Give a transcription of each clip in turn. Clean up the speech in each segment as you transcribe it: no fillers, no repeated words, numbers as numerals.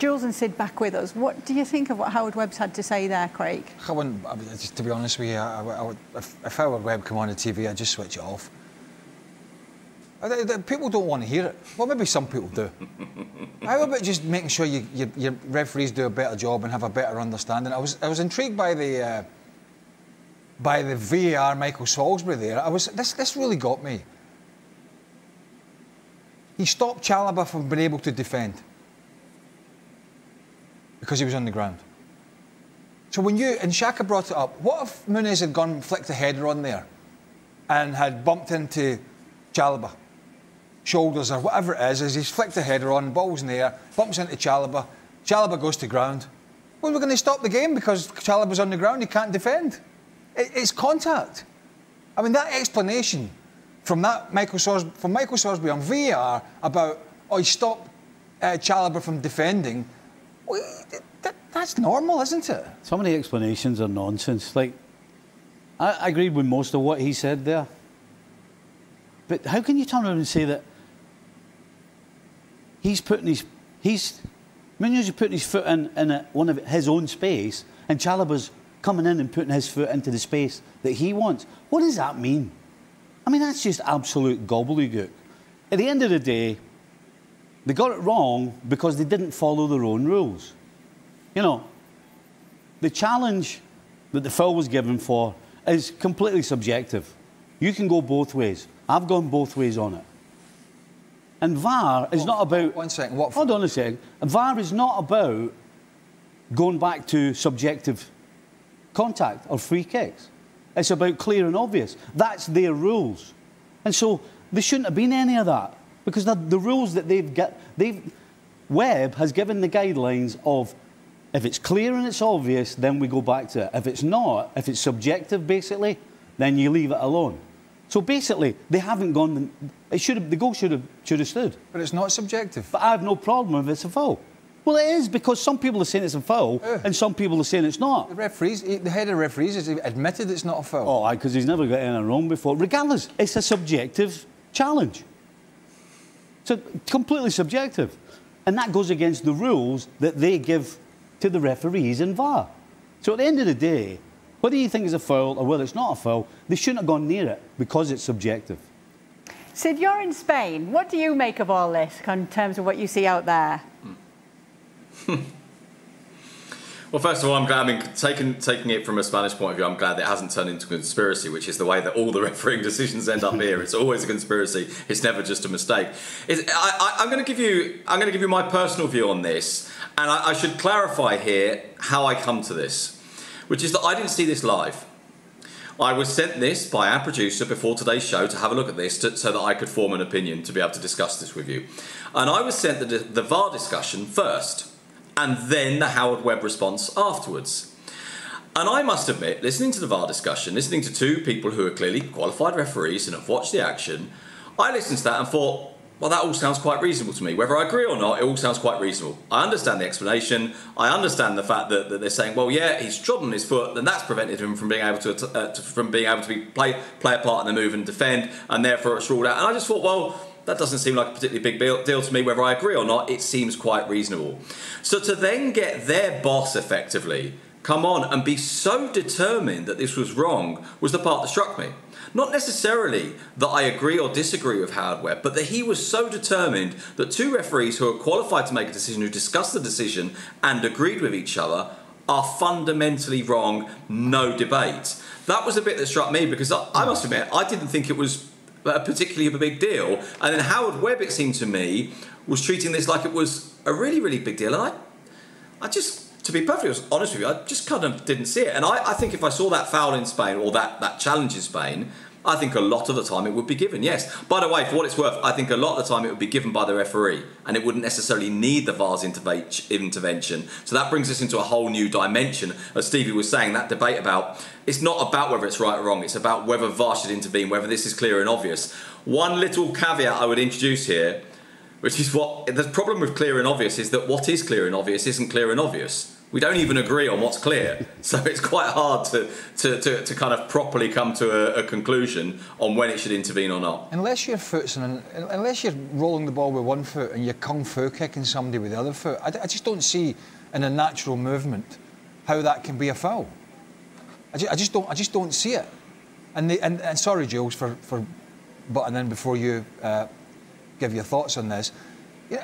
Jules and Sid back with us. What do you think of what Howard Webb's had to say there, Craig? I wouldn't, just to be honest with you, if Howard Webb come on the TV, I'd just switch it off. People don't want to hear it. Well, maybe some people do. How about just making sure your referees do a better job and have a better understanding? I was intrigued by the VAR Michael Salisbury there. This really got me. He stopped Chalobah from being able to defend because he was on the ground. So when and Shaka brought it up, what if Muniz had gone and flicked a header on there and had bumped into Chalobah, shoulders or whatever it is, as he's flicked the header on, ball's in the air, bumps into Chalobah, Chalobah goes to ground. Well, we're going to stop the game because Chalobah's on the ground, he can't defend. It's contact. I mean, that explanation from Michael Salisbury on VAR about, oh, he stopped Chalobah from defending, well, that's normal, isn't it? Some of the explanations are nonsense. Like, I agreed with most of what he said there. But how can you turn around and say that Muniz is putting his foot in one of his own space, and Chalobah's coming in and putting his foot into the space that he wants? What does that mean? I mean, that's just absolute gobbledygook. At the end of the day, they got it wrong because they didn't follow their own rules. You know, the challenge that the foul was given for is completely subjective. You can go both ways. I've gone both ways on it. And VAR is not about... One second. Hold on a second. VAR is not about going back to subjective contact or free kicks. It's about clear and obvious. That's their rules. And so there shouldn't have been any of that, because the rules that Webb has given the guidelines of, if it's clear and it's obvious, then we go back to it. If it's not, if it's subjective, basically, then you leave it alone. So basically, they haven't gone... the goal should have stood. But it's not subjective. But I have no problem if it's a foul. Well, it is, because some people are saying it's a foul and some people are saying it's not. The head of referees has admitted it's not a foul. Oh, because he's never got anything wrong before. Regardless, it's a subjective challenge. So completely subjective. And that goes against the rules that they give to the referees in VAR. So at the end of the day, whether you think it's a foul or whether it's not a foul, they shouldn't have gone near it because it's subjective. Sid, you're in Spain. What do you make of all this in terms of what you see out there? Well, first of all, I'm glad. I mean, taking it from a Spanish point of view, I'm glad that it hasn't turned into a conspiracy, which is the way that all the refereeing decisions end up here. It's always a conspiracy. It's never just a mistake. I'm going to give you my personal view on this, and I should clarify here how I come to this, which is that I didn't see this live. I was sent this by our producer before today's show to have a look at this so that I could form an opinion to be able to discuss this with you. And I was sent the VAR discussion first, and then the Howard Webb response afterwards. And I must admit, listening to the VAR discussion, listening to two people who are clearly qualified referees and have watched the action, I listened to that and thought, well, that all sounds quite reasonable to me. Whether I agree or not, it all sounds quite reasonable. I understand the explanation. I understand the fact that they're saying, well, yeah, he's trodden his foot, then that's prevented him from being able to play a part in the move and defend, and therefore it's ruled out. And I just thought, well, that doesn't seem like a particularly big deal to me. Whether I agree or not, it seems quite reasonable. So to then get their boss effectively come on and be so determined that this was wrong was the part that struck me. Not necessarily that I agree or disagree with Howard Webb, but that he was so determined that two referees who are qualified to make a decision, who discussed the decision and agreed with each other, are fundamentally wrong, no debate. That was the bit that struck me, because I must admit, I didn't think it was particularly of a big deal. And then Howard Webb, it seemed to me, was treating this like it was a really, really big deal. And I just, to be perfectly honest with you, I just kind of didn't see it. And I think if I saw that foul in Spain, or that challenge in Spain, I think a lot of the time it would be given, yes. By the way, for what it's worth, I think a lot of the time it would be given by the referee, and it wouldn't necessarily need the VAR's intervention. So that brings us into a whole new dimension. As Stevie was saying, that debate about, it's not about whether it's right or wrong, it's about whether VAR should intervene, whether this is clear and obvious. One little caveat I would introduce here, which is what the problem with clear and obvious is, that what is clear and obvious isn't clear and obvious. We don't even agree on what's clear, so it's quite hard to kind of properly come to a conclusion on when it should intervene or not. Unless unless you're rolling the ball with one foot and you're kung fu kicking somebody with the other foot, I just don't see in a natural movement how that can be a foul. I just don't see it. And sorry, Jules, for butting in before you give your thoughts on this.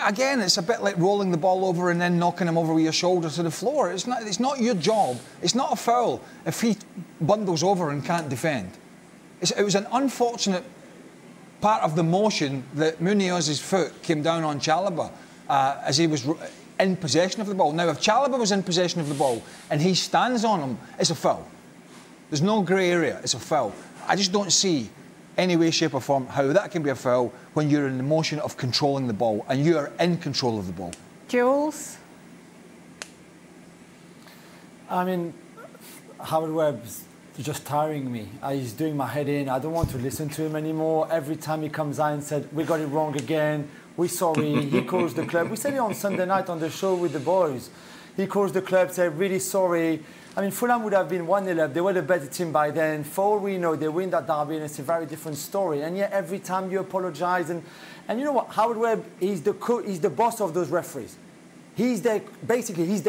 Again, it's a bit like rolling the ball over and then knocking him over with your shoulder to the floor. It's not your job. It's not a foul if he bundles over and can't defend. It was an unfortunate part of the motion that Muñoz's foot came down on Chalobah as he was in possession of the ball. Now, if Chalobah was in possession of the ball and he stands on him, it's a foul. There's no grey area. It's a foul. I just don't see any way, shape or form how that can be a foul when you're in the motion of controlling the ball and you are in control of the ball. Jules? I mean, Howard Webb's just tiring me. He's doing my head in. I don't want to listen to him anymore. Every time he comes out and said, we got it wrong again, we're sorry. He calls the club. We said it on Sunday night on the show with the boys. He calls the club, said, really sorry. I mean, Fulham would have been 1-0 up. They were the better team by then. For all we know, they win that derby, and it's a very different story. And yet, every time you apologise, and you know what? Howard Webb is the boss of those referees. He's their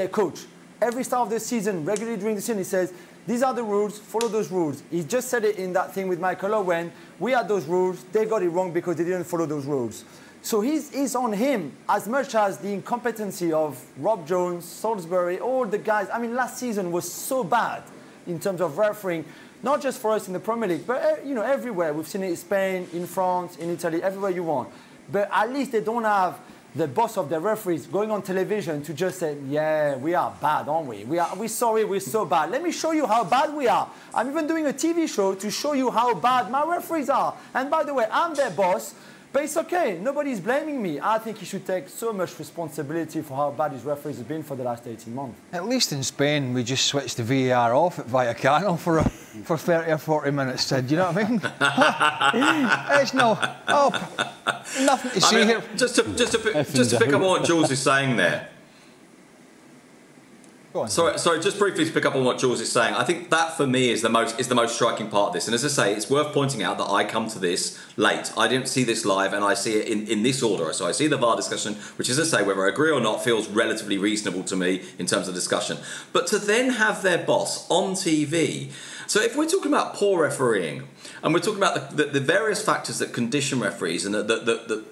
coach. Every start of the season, regularly during the season, he says, these are the rules, follow those rules. He just said it in that thing with Michael Owen. We had those rules. They got it wrong because they didn't follow those rules. So he's on him as much as the incompetency of Rob Jones, Salisbury, all the guys. I mean, last season was so bad in terms of refereeing, not just for us in the Premier League, but everywhere. We've seen it in Spain, in France, in Italy, everywhere you want. But at least they don't have the boss of the referees going on television to just say, yeah, we are bad, aren't we? We're sorry, we're so bad. Let me show you how bad we are. I'm even doing a TV show to show you how bad my referees are. And by the way, I'm their boss. But it's okay. Nobody's blaming me. I think he should take so much responsibility for how bad his referees have been for the last 18 months. At least in Spain, we just switched the VAR off at Vallecano for 30 or 40 minutes. Do you know what I mean? It's nothing to see here. Just to pick up on what Jules is saying there. Go on. Sorry, just briefly to pick up on what Jules is saying. I think that for me is the most striking part of this. And as I say, it's worth pointing out that I come to this late. I didn't see this live, and I see it in this order. So I see the VAR discussion, which, as I say, whether I agree or not, feels relatively reasonable to me in terms of discussion. But to then have their boss on TV. So if we're talking about poor refereeing, and we're talking about the various factors that condition referees and that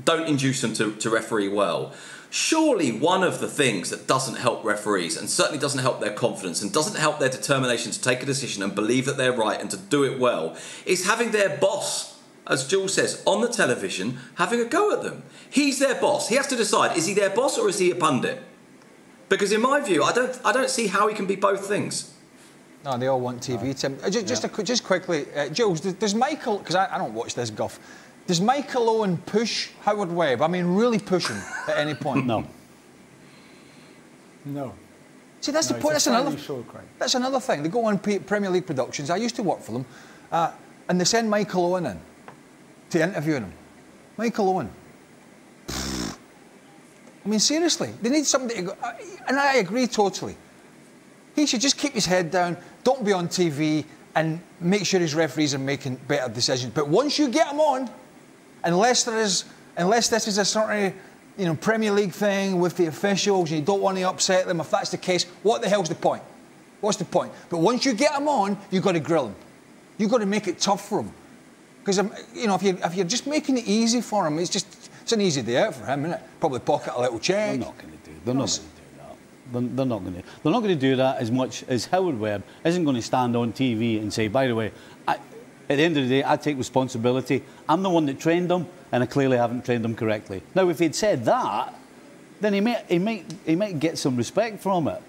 don't induce them to referee well, surely one of the things that doesn't help referees, and certainly doesn't help their confidence and doesn't help their determination to take a decision and believe that they're right and to do it well, is having their boss, as Jules says, on the television, having a go at them. He's their boss. He has to decide, is he their boss or is he a pundit? Because in my view, I don't see how he can be both things. No, they all want TV, Tim. Just quickly, Jules, does Michael, because I don't watch this guff, does Michael Owen push Howard Webb? I mean, really push him at any point? No. No. See, that's the point. That's another thing. They go on Premier League productions. I used to work for them, and they send Michael Owen in to interview him. Michael Owen. I mean, seriously, they need somebody to go. And I agree totally. He should just keep his head down. Don't be on TV and make sure his referees are making better decisions. But once you get him on, unless this is a sort of Premier League thing with the officials and you don't want to upset them, if that's the case, what the hell's the point? What's the point? But once you get him on, you've got to grill him. You've got to make it tough for him. Because if you're just making it easy for him, it's an easy day out for him, isn't it? Probably pocket a little check. They're not going to do it. They're not going to do that. They're not going to. They're not going to do that as much as Howard Webb isn't going to stand on TV and say, by the way, at the end of the day, I take responsibility. I'm the one that trained them, and I clearly haven't trained them correctly. Now, if he'd said that, then he might get some respect from it.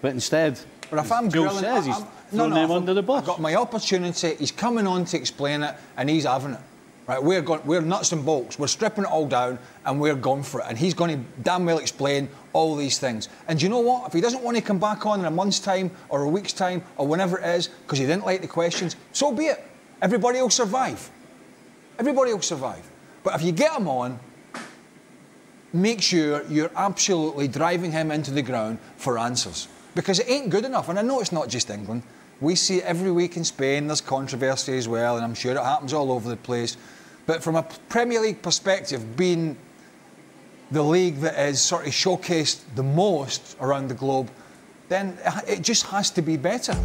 But instead, but if I'm Joe says, he's thrown them under the bus. I've got my opportunity. He's coming on to explain it, and he's having it. Right, we're nuts and bolts. We're stripping it all down, and we're going for it. And he's going to damn well explain all these things. And do you know what? If he doesn't want to come back on in a month's time or a week's time or whenever it is because he didn't like the questions, so be it. Everybody will survive. Everybody will survive. But if you get him on, make sure you're absolutely driving him into the ground for answers. because it ain't good enough. And I know it's not just England. We see it every week in Spain. There's controversy as well, and I'm sure it happens all over the place. But from a Premier League perspective, being the league that is sort of showcased the most around the globe, then it just has to be better.